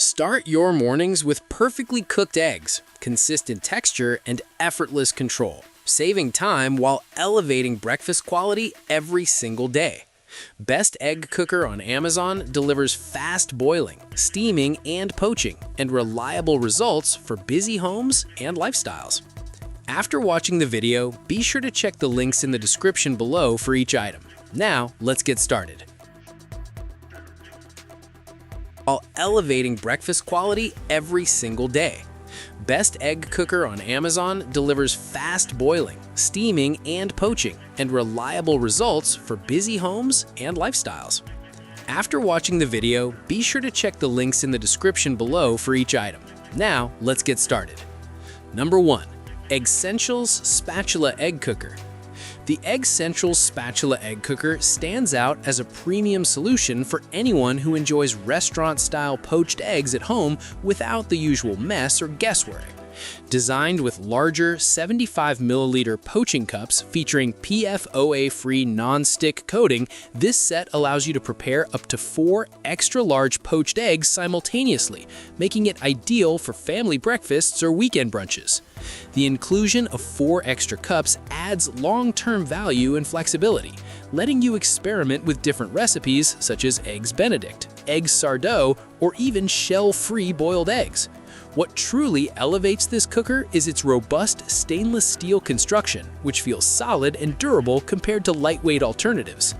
Start your mornings with perfectly cooked eggs, consistent texture, and effortless control, saving time while elevating breakfast quality every single day. Best Egg Cooker on Amazon delivers fast boiling, steaming, and poaching, and reliable results for busy homes and lifestyles. After watching the video, be sure to check the links in the description below for each item. Now, let's get started. While elevating breakfast quality every single day. Best Egg Cooker on Amazon delivers fast boiling, steaming, and poaching, and reliable results for busy homes and lifestyles. After watching the video, be sure to check the links in the description below for each item. Now, let's get started. Number 1. Eggssentials Spatula Egg Cooker. The Eggssentials Spatula Egg Cooker stands out as a premium solution for anyone who enjoys restaurant-style poached eggs at home without the usual mess or guesswork. Designed with larger 75ml poaching cups featuring PFOA-free non-stick coating, this set allows you to prepare up to 4 extra-large poached eggs simultaneously, making it ideal for family breakfasts or weekend brunches. The inclusion of 4 extra cups adds long-term value and flexibility, letting you experiment with different recipes such as eggs Benedict, eggs sourdough, or even shell-free boiled eggs. What truly elevates this cooker is its robust stainless steel construction, which feels solid and durable compared to lightweight alternatives.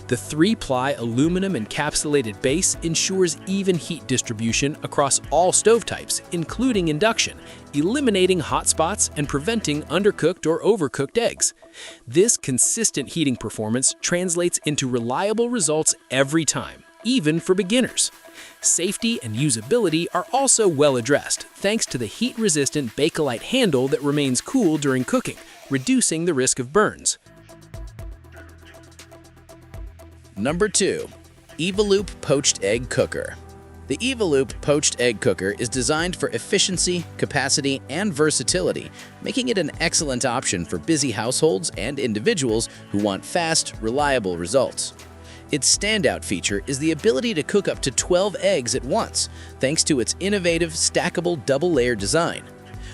The 3-ply aluminum encapsulated base ensures even heat distribution across all stove types, including induction, eliminating hot spots and preventing undercooked or overcooked eggs. This consistent heating performance translates into reliable results every time, even for beginners. Safety and usability are also well addressed thanks to the heat-resistant Bakelite handle that remains cool during cooking, reducing the risk of burns. Number 2. Evoloop Poached Egg Cooker. The Evoloop Poached Egg Cooker is designed for efficiency, capacity, and versatility, making it an excellent option for busy households and individuals who want fast, reliable results. Its standout feature is the ability to cook up to 12 eggs at once, thanks to its innovative, stackable double-layer design.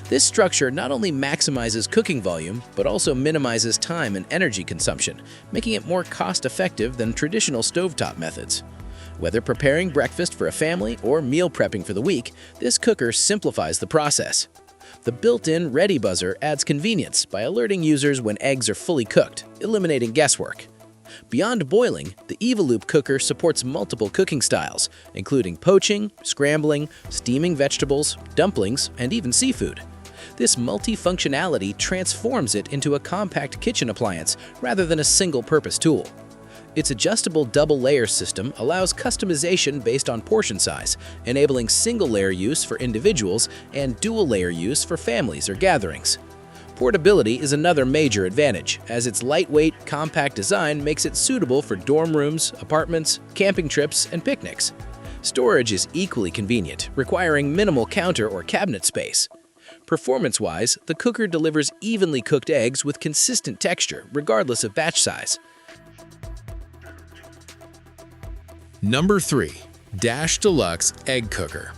This structure not only maximizes cooking volume, but also minimizes time and energy consumption, making it more cost-effective than traditional stovetop methods. Whether preparing breakfast for a family or meal prepping for the week, this cooker simplifies the process. The built-in Ready buzzer adds convenience by alerting users when eggs are fully cooked, eliminating guesswork. Beyond boiling, the Evoloop cooker supports multiple cooking styles, including poaching, scrambling, steaming vegetables, dumplings, and even seafood. This multi-functionality transforms it into a compact kitchen appliance rather than a single-purpose tool. Its adjustable double-layer system allows customization based on portion size, enabling single-layer use for individuals and dual-layer use for families or gatherings. Portability is another major advantage, as its lightweight, compact design makes it suitable for dorm rooms, apartments, camping trips, and picnics. Storage is equally convenient, requiring minimal counter or cabinet space. Performance-wise, the cooker delivers evenly cooked eggs with consistent texture, regardless of batch size. Number 3. Deluxe Egg Cooker.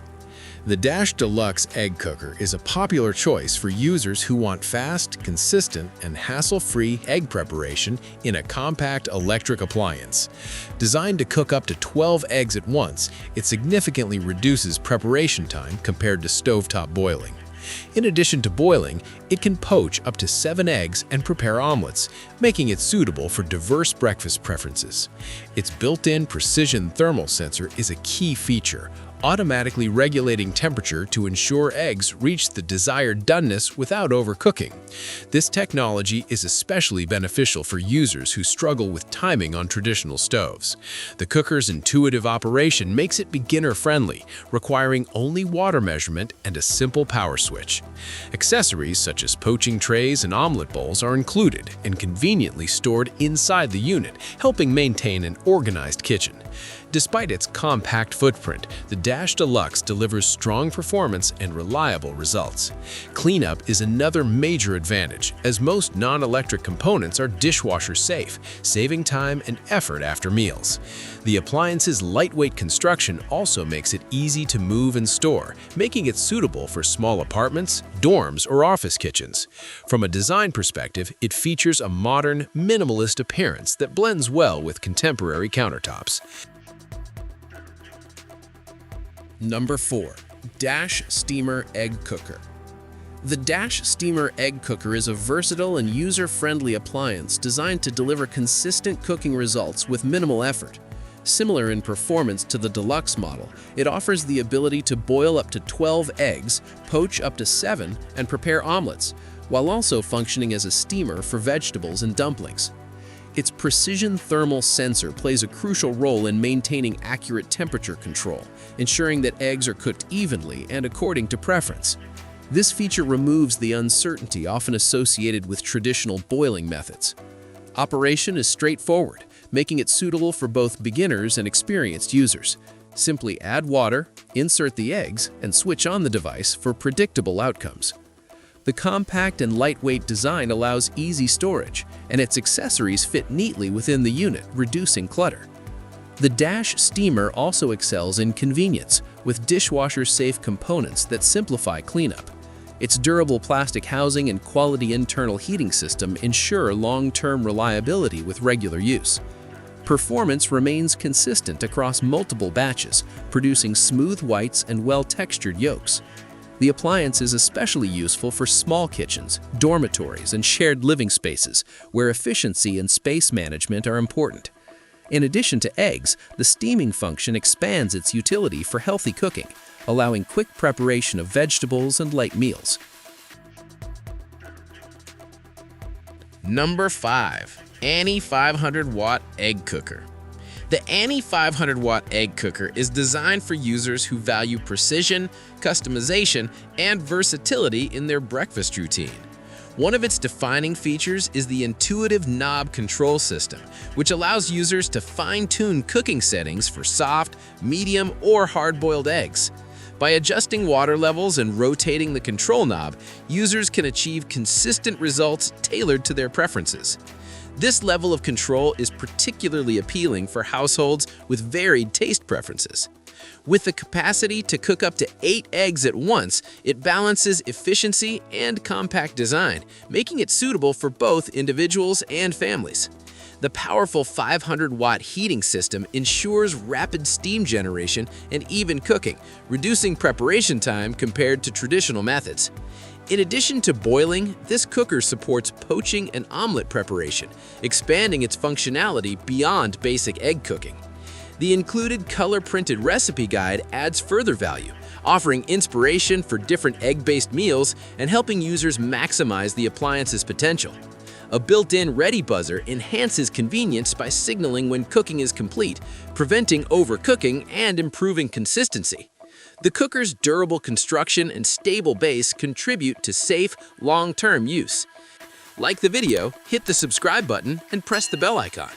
The Deluxe Egg Cooker is a popular choice for users who want fast, consistent, and hassle-free egg preparation in a compact electric appliance. Designed to cook up to 12 eggs at once, it significantly reduces preparation time compared to stovetop boiling. In addition to boiling, it can poach up to 7 eggs and prepare omelets, making it suitable for diverse breakfast preferences. Its built-in precision thermal sensor is a key feature, automatically regulating temperature to ensure eggs reach the desired doneness without overcooking. This technology is especially beneficial for users who struggle with timing on traditional stoves. The cooker's intuitive operation makes it beginner-friendly, requiring only water measurement and a simple power switch. Accessories such as poaching trays and omelet bowls are included and conveniently stored inside the unit, helping maintain an organized kitchen. Despite its compact footprint, the Dash Deluxe delivers strong performance and reliable results. Cleanup is another major advantage, as most non-electric components are dishwasher safe, saving time and effort after meals. The appliance's lightweight construction also makes it easy to move and store, making it suitable for small apartments, dorms, or office kitchens. From a design perspective, it features a modern, minimalist appearance that blends well with contemporary countertops. Number 4. Dash Steamer Egg Cooker. The Dash Steamer Egg Cooker is a versatile and user-friendly appliance designed to deliver consistent cooking results with minimal effort. Similar in performance to the Deluxe model, it offers the ability to boil up to 12 eggs, poach up to 7, and prepare omelets, while also functioning as a steamer for vegetables and dumplings. Its precision thermal sensor plays a crucial role in maintaining accurate temperature control, ensuring that eggs are cooked evenly and according to preference. This feature removes the uncertainty often associated with traditional boiling methods. Operation is straightforward, making it suitable for both beginners and experienced users. Simply add water, insert the eggs, and switch on the device for predictable outcomes. The compact and lightweight design allows easy storage, and its accessories fit neatly within the unit, reducing clutter. The Dash Steamer also excels in convenience, with dishwasher-safe components that simplify cleanup. Its durable plastic housing and quality internal heating system ensure long-term reliability with regular use. Performance remains consistent across multiple batches, producing smooth whites and well-textured yolks. The appliance is especially useful for small kitchens, dormitories, and shared living spaces, where efficiency and space management are important. In addition to eggs, the steaming function expands its utility for healthy cooking, allowing quick preparation of vegetables and light meals. Number 5. Annie 500-Watt Egg Cooker. The Annie 500-Watt Egg Cooker is designed for users who value precision, customization, and versatility in their breakfast routine. One of its defining features is the intuitive knob control system, which allows users to fine-tune cooking settings for soft, medium, or hard-boiled eggs. By adjusting water levels and rotating the control knob, users can achieve consistent results tailored to their preferences. This level of control is particularly appealing for households with varied taste preferences. With the capacity to cook up to 8 eggs at once, it balances efficiency and compact design, making it suitable for both individuals and families. The powerful 500-watt heating system ensures rapid steam generation and even cooking, reducing preparation time compared to traditional methods. In addition to boiling, this cooker supports poaching and omelet preparation, expanding its functionality beyond basic egg cooking. The included color-printed recipe guide adds further value, offering inspiration for different egg-based meals and helping users maximize the appliance's potential. A built-in ready buzzer enhances convenience by signaling when cooking is complete, preventing overcooking and improving consistency. The cooker's durable construction and stable base contribute to safe, long-term use. Like the video, hit the subscribe button and press the bell icon.